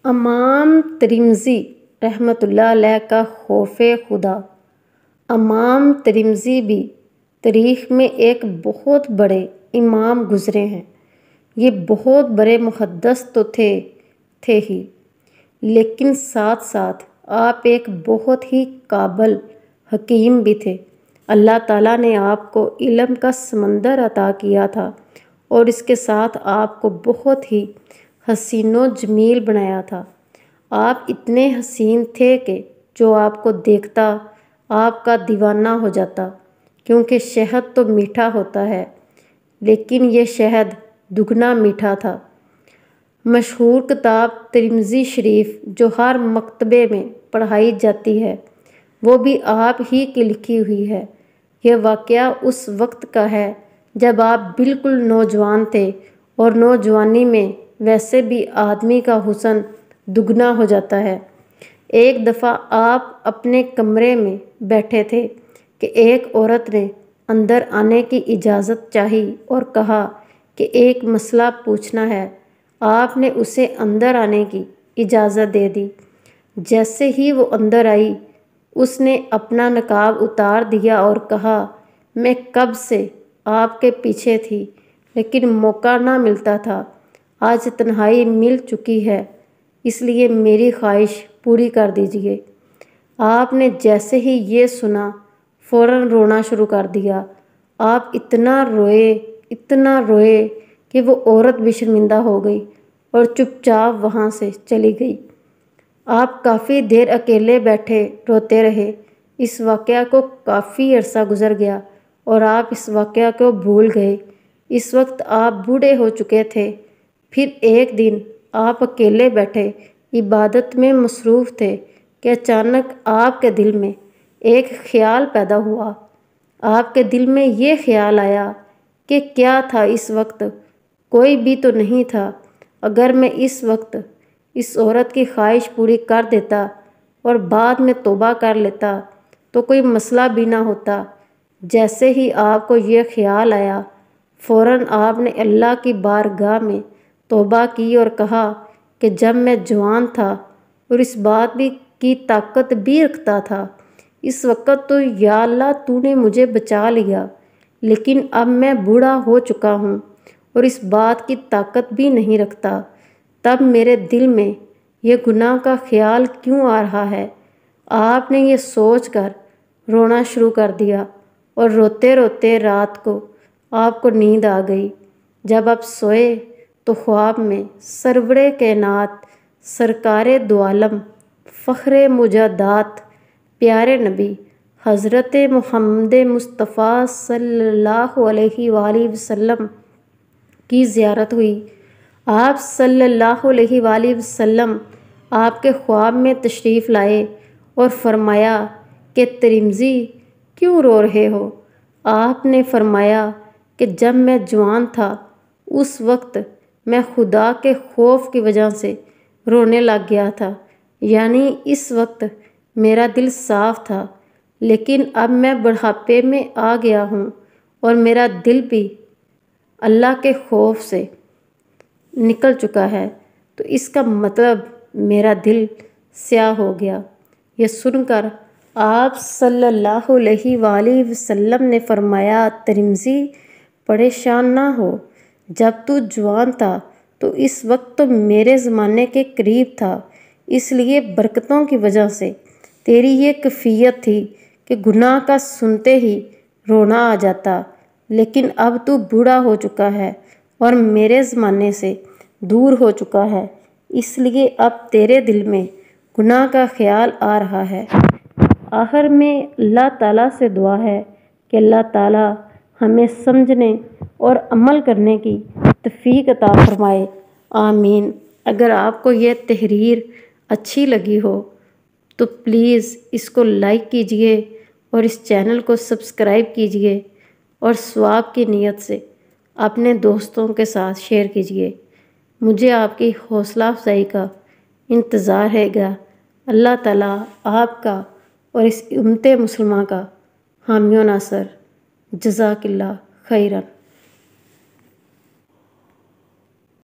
امام ترمذی رحمۃ اللہ علیہ کا خوف خدا۔ امام ترمذی بھی تاریخ میں ایک بہت بڑے امام گزرے ہیں۔ یہ بہت بڑے محدث تو تھے ہی، لیکن ساتھ ساتھ آپ ایک بہت ہی قابل حکیم بھی تھے۔ اللہ تعالیٰ نے آپ کو علم کا سمندر عطا کیا تھا اور اس کے ساتھ آپ کو بہت ہی حسین و جمیل بنایا تھا۔ آپ اتنے حسین تھے کہ جو آپ کو دیکھتا آپ کا دیوانہ ہو جاتا، کیونکہ شہد تو میٹھا ہوتا ہے، لیکن یہ شہد دگنا میٹھا تھا۔ مشہور کتاب ترمذی شریف جو ہر مکتبے میں پڑھائی جاتی ہے، وہ بھی آپ ہی کی لکھی ہوئی ہے۔ یہ واقعہ اس وقت کا ہے جب آپ بالکل نوجوان تھے، اور نوجوانی میں ویسے بھی آدمی کا حسن دگنا ہو جاتا ہے۔ ایک دفعہ آپ اپنے کمرے میں بیٹھے تھے کہ ایک عورت نے اندر آنے کی اجازت چاہی اور کہا کہ ایک مسئلہ پوچھنا ہے۔ آپ نے اسے اندر آنے کی اجازت دے دی۔ جیسے ہی وہ اندر آئی، اس نے اپنا نقاب اتار دیا اور کہا، میں کب سے آپ کے پیچھے تھی، لیکن موقع نہ ملتا تھا۔ آج تنہائی مل چکی ہے، اس لیے میری خواہش پوری کر دیجیے۔ آپ نے جیسے ہی یہ سنا، فوراً رونا شروع کر دیا۔ آپ اتنا روئے کہ وہ عورت بھی شرمندہ ہو گئی اور چپ چاپ وہاں سے چلی گئی۔ آپ کافی دیر اکیلے بیٹھے روتے رہے۔ اس واقعہ کو کافی عرصہ گزر گیا اور آپ اس واقعہ کو بھول گئے۔ اس وقت آپ بوڑھے ہو چکے تھے۔ پھر ایک دن آپ اکیلے بیٹھے عبادت میں مصروف تھے کہ اچانک آپ کے دل میں ایک خیال پیدا ہوا۔ آپ کے دل میں یہ خیال آیا کہ کیا تھا اس وقت؟ کوئی بھی تو نہیں تھا۔ اگر میں اس وقت اس عورت کی خواہش پوری کر دیتا اور بعد میں توبہ کر لیتا تو کوئی مسئلہ بھی نہ ہوتا۔ جیسے ہی آپ کو یہ خیال آیا، فوراً آپ نے اللہ کی بارگاہ میں توبہ کی اور کہا کہ جب میں جوان تھا اور اس بات کی طاقت بھی رکھتا تھا، اس وقت تو یا اللہ تو نے مجھے بچا لیا، لیکن اب میں بوڑھا ہو چکا ہوں اور اس بات کی طاقت بھی نہیں رکھتا، تب میرے دل میں یہ گناہ کا خیال کیوں آ رہا ہے؟ آپ نے یہ سوچ کر رونا شروع کر دیا اور روتے روتے رات کو آپ کو نیند آ گئی۔ جب آپ سوئے تو خواب میں سرور کائنات، سرکار دو عالم، فخر موجودات، پیارے نبی حضرت محمد مصطفیٰ صلی اللہ علیہ وآلہ وسلم کی زیارت ہوئی۔ آپ صلی اللہ علیہ وآلہ وسلم آپ کے خواب میں تشریف لائے اور فرمایا کہ ترمذی کیوں رو رہے ہو؟ آپ نے فرمایا کہ جب میں جوان تھا اس وقت میں خدا کے خوف کی وجہ سے رونے لگ گیا تھا، یعنی اس وقت میرا دل صاف تھا، لیکن اب میں بڑھاپے میں آ گیا ہوں اور میرا دل بھی اللہ کے خوف سے نکل چکا ہے، تو اس کا مطلب میرا دل سیاہ ہو گیا۔ یہ سن کر آپ صلی اللہ علیہ وآلہ وسلم نے فرمایا، ترمذی پریشان نہ ہو، جب تو جوان تھا تو اس وقت تو میرے زمانے کے قریب تھا، اس لیے برکتوں کی وجہ سے تیری یہ کیفیت تھی کہ گناہ کا سنتے ہی رونا آ جاتا، لیکن اب تو بوڑھا ہو چکا ہے اور میرے زمانے سے دور ہو چکا ہے، اس لیے اب تیرے دل میں گناہ کا خیال آ رہا ہے۔ آخر میں اللہ تعالیٰ سے دعا ہے کہ اللہ تعالیٰ ہمیں سمجھنے اور عمل کرنے کی توفیق عطا فرمائے، آمین۔ اگر آپ کو یہ تحریر اچھی لگی ہو تو پلیز اس کو لائک کیجئے اور اس چینل کو سبسکرائب کیجئے اور ثواب کی نیت سے اپنے دوستوں کے ساتھ شیئر کیجئے۔ مجھے آپ کی حوصلہ افزائی کا انتظار ہے گا۔ اللہ تعالیٰ آپ کا اور اس امت مسلمہ کا حامی و ناصر۔ جزاک اللہ خیرا۔